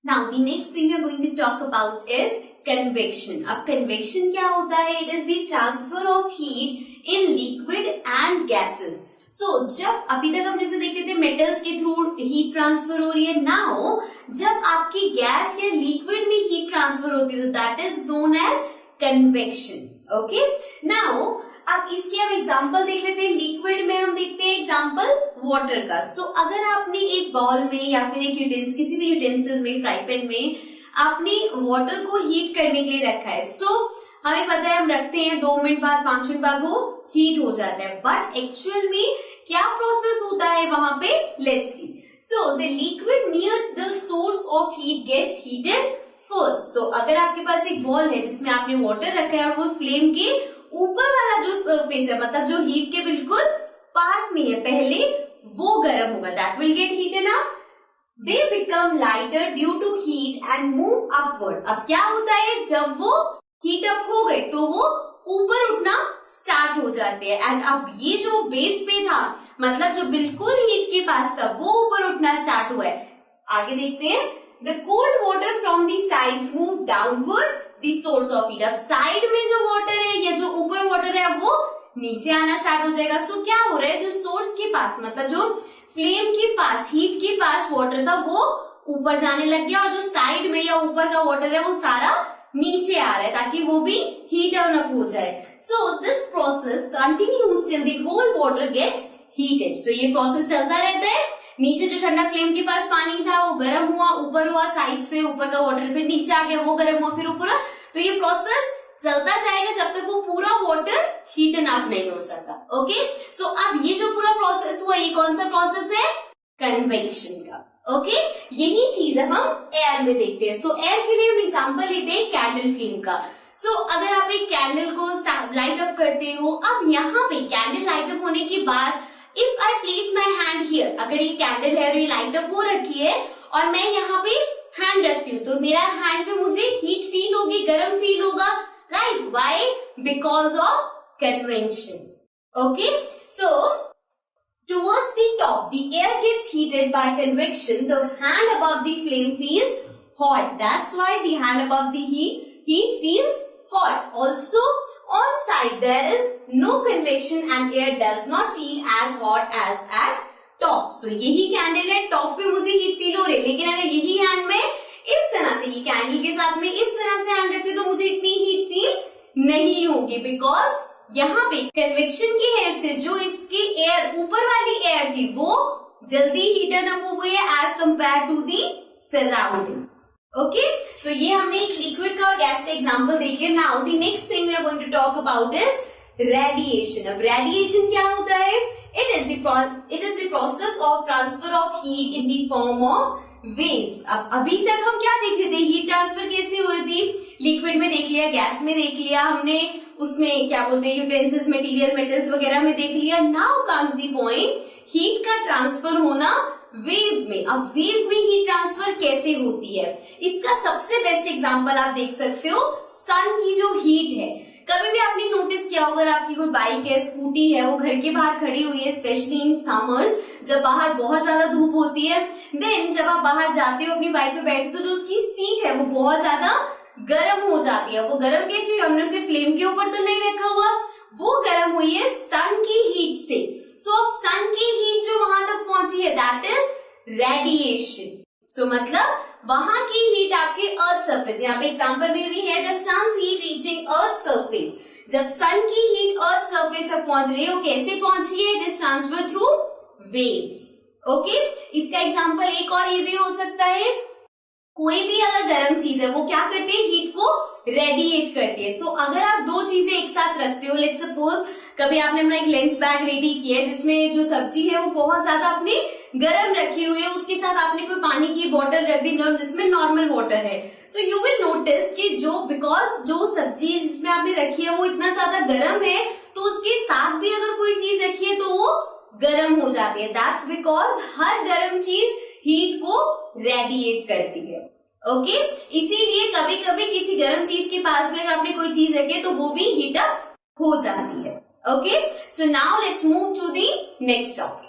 Now the next thing we are going to talk about is convection. अब convection क्या होता है? It is the transfer of heat in liquid and gases. So जब अभी तक हम जैसे देख रहे थे मेटल्स के थ्रू हीट ट्रांसफर हो रही है, नाउ जब आपकी गैस या लिक्विड में हीट ट्रांसफर होती है तो that is known as convection. Okay, now अब इसके हम एग्जांपल देख लेते हैं. लिक्विड में हम देखते हैं एग्जांपल वाटर का. सो अगर आपने एक बाउल में या फिर एक किसी भी यूटेंसिल में, फ्राई पैन में आपने वाटर को हीट करने के लिए रखा है. सो हमें पता है हम रखते हैं 2 मिनट बाद 5 मिनट बाद वो हीट हो जाता है, बट एक्चुअल में क्या प्रोसेस होता है वहां पे, let's see. So the liquid near the source of heat gets heated first. So अगर आपके पास एक बॉल है जिसमें आपने वाटर रखा है और वो फ्लेम के ऊपर वाला जो सरफेस है, मतलब जो हीट के बिल्कुल पास में है, पहले वो गर्म होगा, that will get heated up. They become lighter due to heat and move upward. अब क्या होता है, जब वो हीट अप हो गए तो वो ऊपर उठना स्टार्ट हो जाते हैं. एंड अब ये जो बेस पे था, मतलब जो बिल्कुल हीट के पास था, वो ऊपर उठना स्टार्ट हुआ है. आगे देखते हैं. The cold water from the sides move downward the source of heat. अब साइड में जो वाटर है या जो ऊपर वाटर है वो नीचे आना स्टार्ट हो जाएगा. सो क्या हो रहा है, जो सोर्स के पास, मतलब जो फ्लेम के पास, हीट के पास वाटर था वो ऊपर जाने लग गया, और जो साइड में या ऊपर का वाटर है वो सारा नीचे आ रहा है ताकि वो भी हीट अप हो जाए. So this process continues till the whole water gets heated. So ये प्रोसेस चलता रहता है. नीचे जो ठंडा फ्लेम के पास पानी था वो गर्म हुआ, ऊपर हुआ, साइड से ऊपर का वाटर फिर नीचे आ गया, वो गर्म हुआ, फिर ऊपर. तो ये प्रोसेस चलता जाएगा जब तक वो पूरा वाटर हीटन अप नहीं हो जाता. ओके, सो अब ये जो पूरा प्रोसेस हुआ, ये कौन सा प्रोसेस है, कन्वेक्शन का. ओके, यही चीज अब हम एयर में देखते हैं. सो एयर के लिए हम एग्जांपल लेते हैं कैंडल फ्लेम का. सो अगर आप एक कैंडल को लाइट अप करते हो, अब यहाँ पे कैंडल लाइट अप होने के बाद if I place my hand here, अगर ये कैंडल है और ये लाइट अप हो रखी है और मैं यहाँ पे हैंड रखती हूँ, तो मेरा हैंड पे मुझे हीट फील होगी, गर्म फील होगा, right? Why? Because of convection. Okay, so towards the top, the air gets heated by convection. The hand above the flame feels hot. That's why the hand above the heat feels hot. Also, on side there is no convection and air does not feel as hot as at top. So यही candle है, top पे मुझे heat feel हो रही है, लेकिन अगर यही हैंड में इस तरह से, ये कैंडल के साथ में इस तरह से हैंड रखती तो मुझे इतनी हीट फील नहीं होगी, बिकॉज यहाँ पे कन्वेक्शन की हेल्प से जो इसकी एयर, ऊपर वाली एयर थी, वो जल्दी हीटन अप हो गई है as compare to the surroundings. Okay, so ये हमने एक लिक्विड का और गैस का एग्जांपल देखे. Now the next thing we are going to talk about is radiation. अब रेडिएशन क्या होता है, it is the process of transfer of heat in the form of waves. अब अभी तक हम क्या देख रहे थे, हीट ट्रांसफर कैसे हो रही थी, लिक्विड में देख लिया, गैस में देख लिया हमने, उसमें क्या बोलते हैं यूटेंसिल्स, मटेरियल, मेटल्स वगैरह में देख लिया. Now comes the point, heat का ट्रांसफर होना वेव में. अब वेव में हीट ट्रांसफर कैसे होती है, इसका सबसे बेस्ट एग्जांपल आप देख सकते हो, सन की जो हीट है. कभी भी आपने नोटिस किया होगा, अगर आपकी कोई बाइक है, स्कूटी है, वो घर के बाहर खड़ी हुई है, स्पेशली इन समर्स जब बाहर बहुत ज्यादा धूप होती है, देन जब आप बाहर जाते हो अपनी बाइक पे बैठते हो तो जो उसकी सीट है वो बहुत ज्यादा गर्म हो जाती है. वो गर्म कैसे हुई, हमने उसे फ्लेम के ऊपर तो नहीं रखा हुआ, वो गर्म हुई है सन की हीट से. सो अब सन की हीट जो वहां तक पहुंची है, दैट इज रेडिएशन. सो मतलब वहां की हीट आपके अर्थ सरफेस, यहाँ पे एग्जांपल में भी है the sun's heat reaching earth surface. जब सन की हीट अर्थ सरफेस तक पहुंच रही है, वो कैसे पहुंची है, this transfer through waves. Okay, इसका एग्जांपल एक और ये भी हो सकता है, कोई भी अगर गर्म चीज है वो क्या करती है, हीट को रेडिएट करती है. सो अगर आप दो चीजें एक साथ रखते हो, लेट्स सपोज कभी आपने अपना एक लंच बैग रेडी किया है जिसमें जो सब्जी है वो बहुत ज्यादा अपनी गर्म रखी हुई है, उसके साथ आपने कोई पानी की बोतल रख दी जिसमें नॉर्मल वाटर है. सो यू विल नोटिस कि बिकॉज जो सब्जी जिसमें आपने रखी है वो इतना ज्यादा गर्म है, तो उसके साथ भी अगर कोई चीज रखी है तो वो गर्म हो जाती है. दैट्स बिकॉज हर गर्म चीज हीट को रेडिएट करती है. ओके, इसीलिए कभी कभी किसी गर्म चीज के पास में अगर आपने कोई चीज रखी है तो वो भी हीट अप हो जाती है. Okay, so now let's move to the next topic.